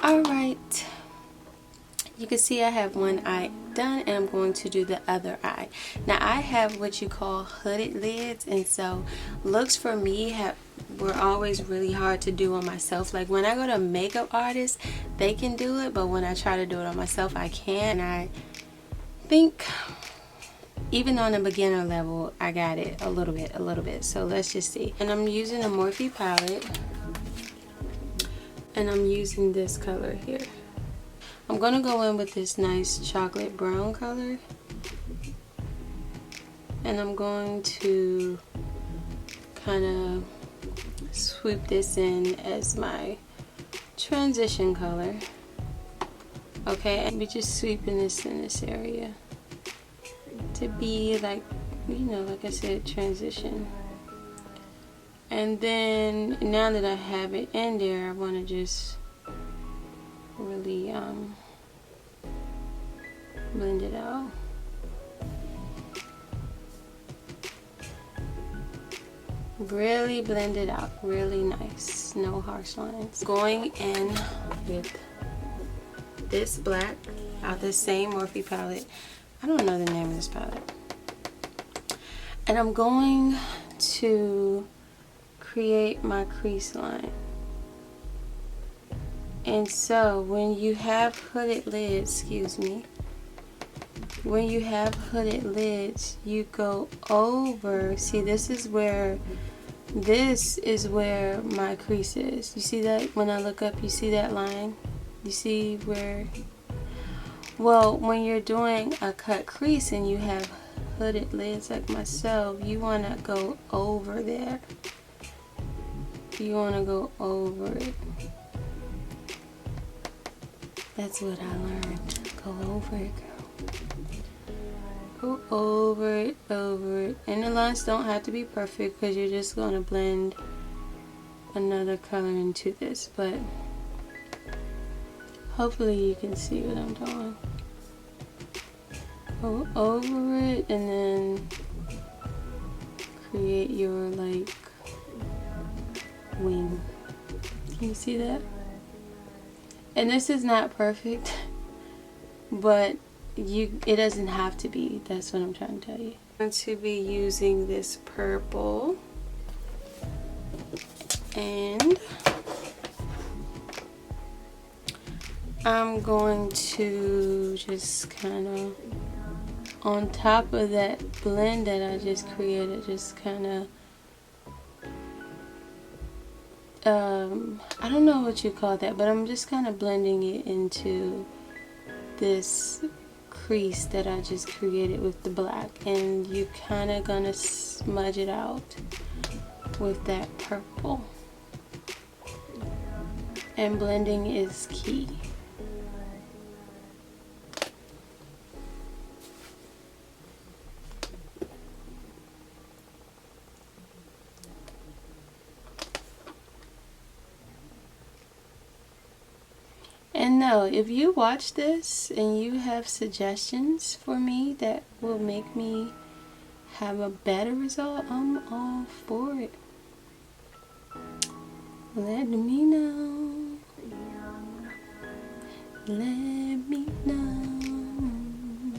Alright, you can see I have one eye done, and I'm going to do the other eye. Now I have what you call hooded lids, and so looks for me were always really hard to do on myself. Like when I go to makeup artists, they can do it, but when I try to do it on myself, I can't. And I think even on a beginner level, I got it a little bit. So let's just see. And I'm using a Morphe palette, and I'm using this color here. I'm gonna go in with this nice chocolate brown color, and I'm going to kind of sweep this in as my transition color. Okay, and we're just sweeping this in this area to be like, you know, like I said, transition. And then now that I have it in there, I want to just really blend it out. Really blend it out, really nice, no harsh lines. Going in with this black out the same Morphe palette. I don't know the name of this palette. And I'm going to create my crease line. And so when you have hooded lids, when you have hooded lids, you go over, see, this is where my crease is. You see that? When I look up, you see that line? You see where, well, when you're doing a cut crease and you have hooded lids like myself, you want to go over there. You want to go over it. That's what I learned. Go over it, girl. Go over it, over it. And the lines don't have to be perfect because you're just going to blend another color into this. But hopefully you can see what I'm doing. Go over it and then create your like wing. Can you see that? And this is not perfect, but it doesn't have to be. That's what I'm trying to tell you. I'm going to be using this purple, and I'm going to just kind of, on top of that blend that I just created, just kind of I don't know what you call that, but I'm just kind of blending it into this crease that I just created with the black, and you kind of gonna smudge it out with that purple. And blending is key. And no, if you watch this and you have suggestions for me that will make me have a better result, I'm all for it. Let me know. Let me know.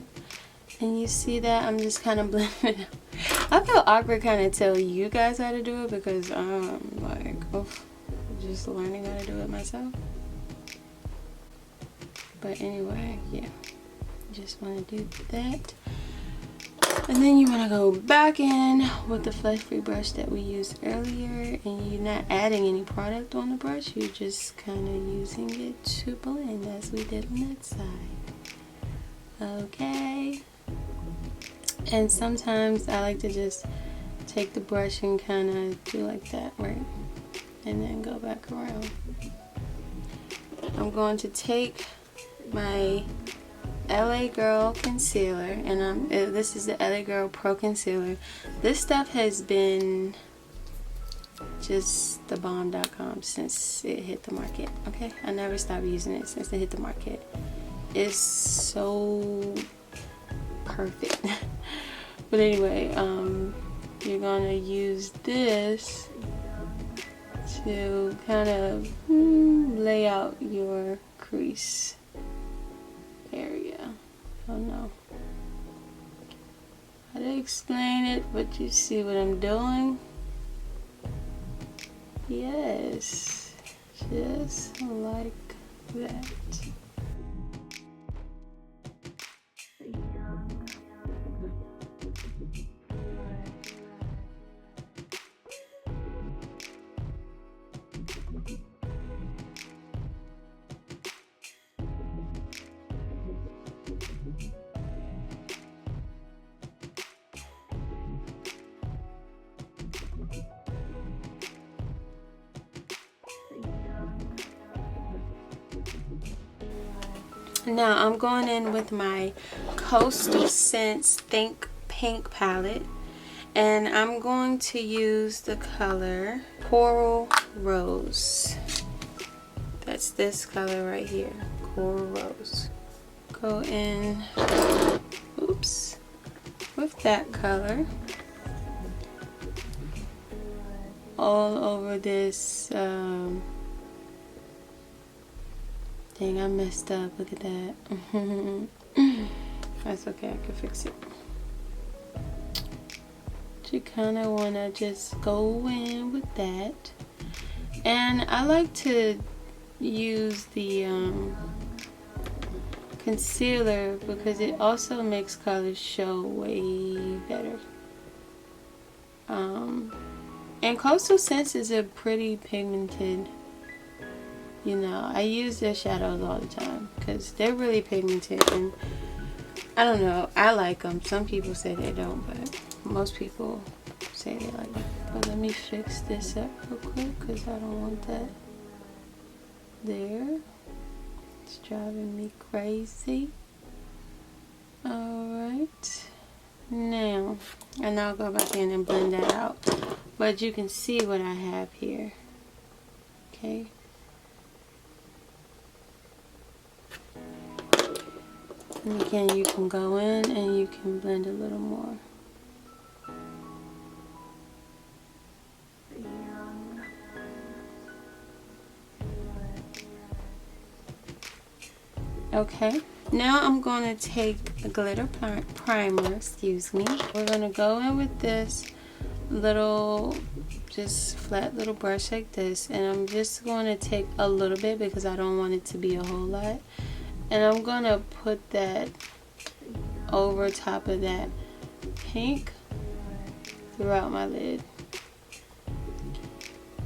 And you see that? I'm just kind of blending it out. I feel awkward kind of tell you guys how to do it because I'm like, just learning how to do it myself. But anyway, yeah, just want to do that. And then you want to go back in with the flesh free brush that we used earlier, and you're not adding any product on the brush, you're just kind of using it to blend as we did on that side. Okay, and sometimes I like to just take the brush and kind of do like that, right, and then go back around. I'm going to take my LA Girl concealer, and this is the LA Girl Pro Concealer. This stuff has been just the bomb.com since it hit the market. Okay, I never stopped using it since it hit the market. It's so perfect. But anyway, you're gonna use this to kind of lay out your crease area. I don't know how to explain it, but you see what I'm doing? Yes, just like that. Now I'm going in with my Coastal Scents Think Pink palette, and I'm going to use the color Coral Rose. That's this color right here, Coral Rose. Go in, oops, with that color all over this. Dang, I messed up. Look at that. That's okay, I can fix it. You kind of want to just go in with that. And I like to use the concealer because it also makes colors show way better. And Coastal Scents is a pretty pigmented, you know, I use their shadows all the time because they're really pigmented, and I don't know, I like them. Some people say they don't, but most people say they like them. But let me fix this up real quick because I don't want that there. It's driving me crazy. Alright. Now, and I'll go back in and blend that out. But you can see what I have here. Okay. And again, you can go in and you can blend a little more. Okay, now I'm going to take a glitter primer, excuse me. We're going to go in with this little, just flat little brush like this, and I'm just going to take a little bit because I don't want it to be a whole lot. And I'm going to put that over top of that pink throughout my lid.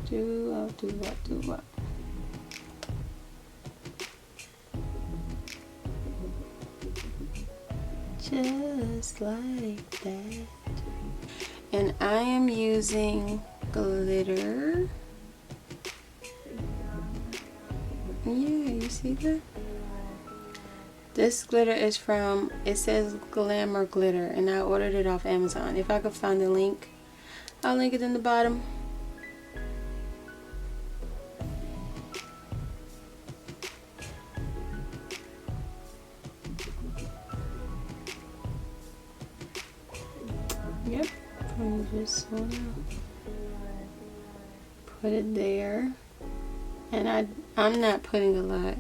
Do what? Just like that. And I am using glitter. Yeah, you see that? This glitter is from, it says Glamour Glitter, and I ordered it off Amazon. If I could find the link, I'll link it in the bottom. Yep, I'm just want to put it there, and I'm not putting a lot.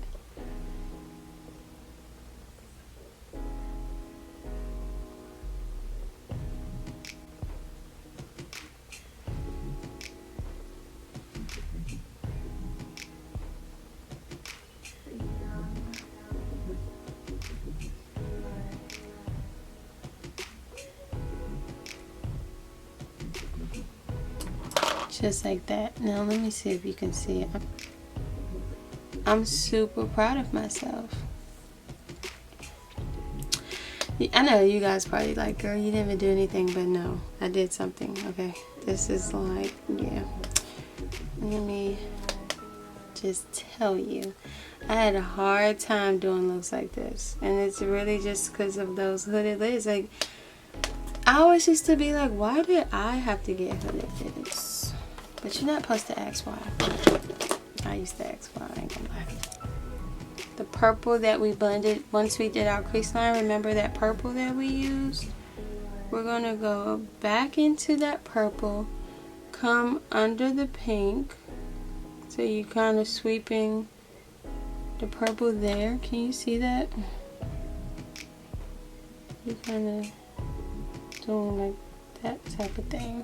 Just like that. Now let me see if you can see it. I'm super proud of myself. I know you guys probably like, girl, you didn't even do anything, but no, I did something. Okay, this is like, yeah. Let me just tell you, I had a hard time doing looks like this, and it's really just because of those hooded lids. Like, I always used to be like, why did I have to get hooded lids? But you're not supposed to ask why. I used to ask why, I ain't gonna lie. The purple that we blended once we did our crease line, remember that purple that we used? We're gonna go back into that purple, come under the pink, so you kind of sweeping the purple there. Can you see that? You kind of doing like that type of thing.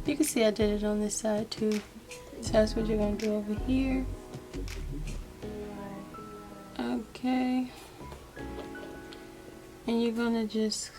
You can see I did it on this side too. So that's what you're going to do over here. Okay. And you're going to just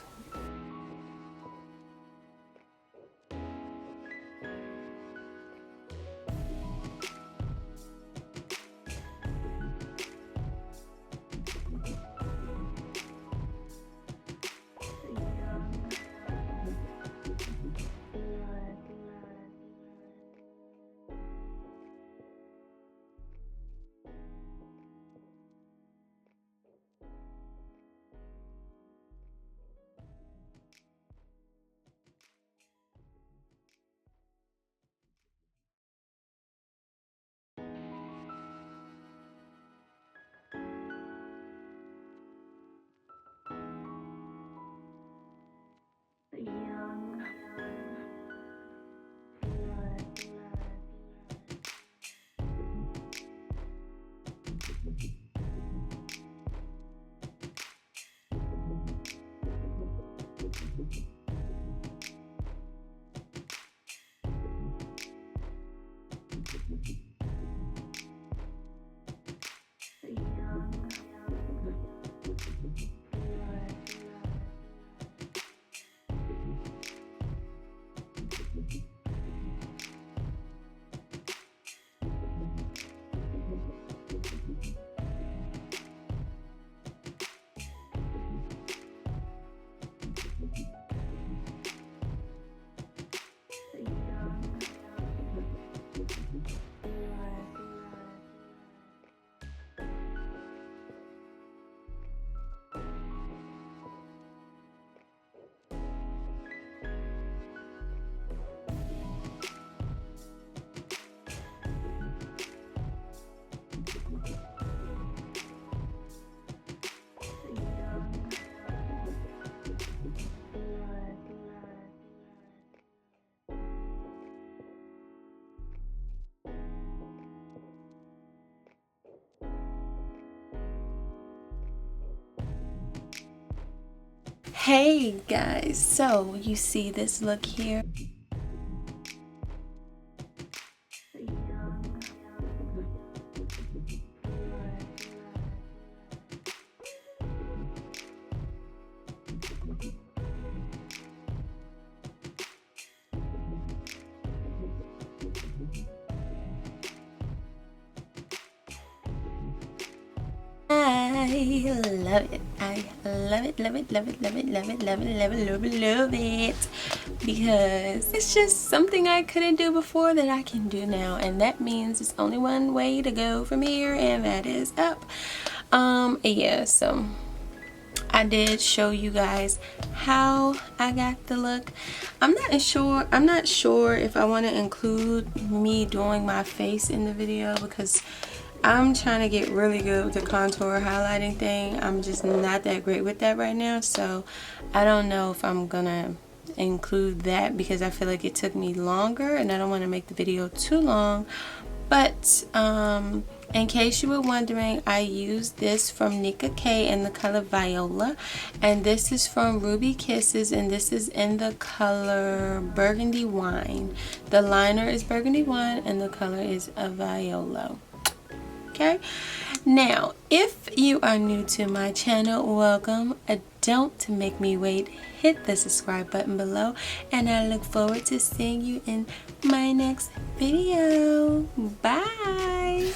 hey guys, so you see this look here? I love it. I love it, love it, love it, love it, love it, love it, love it, love it, love it. Because it's just something I couldn't do before that I can do now. And that means it's only one way to go from here, and that is up. Yeah, so I did show you guys how I got the look. I'm not sure if I want to include me doing my face in the video, because I'm trying to get really good with the contour highlighting thing. I'm just not that great with that right now, so I don't know if I'm gonna include that, because I feel like it took me longer and I don't want to make the video too long. But in case you were wondering, I used this from Nika K in the color Viola, and this is from Ruby Kisses, and this is in the color Burgundy Wine. The liner is Burgundy Wine and the color is a Viola. Okay, now if you are new to my channel, welcome. Don't make me wait. Hit the subscribe button below, and I look forward to seeing you in my next video. Bye.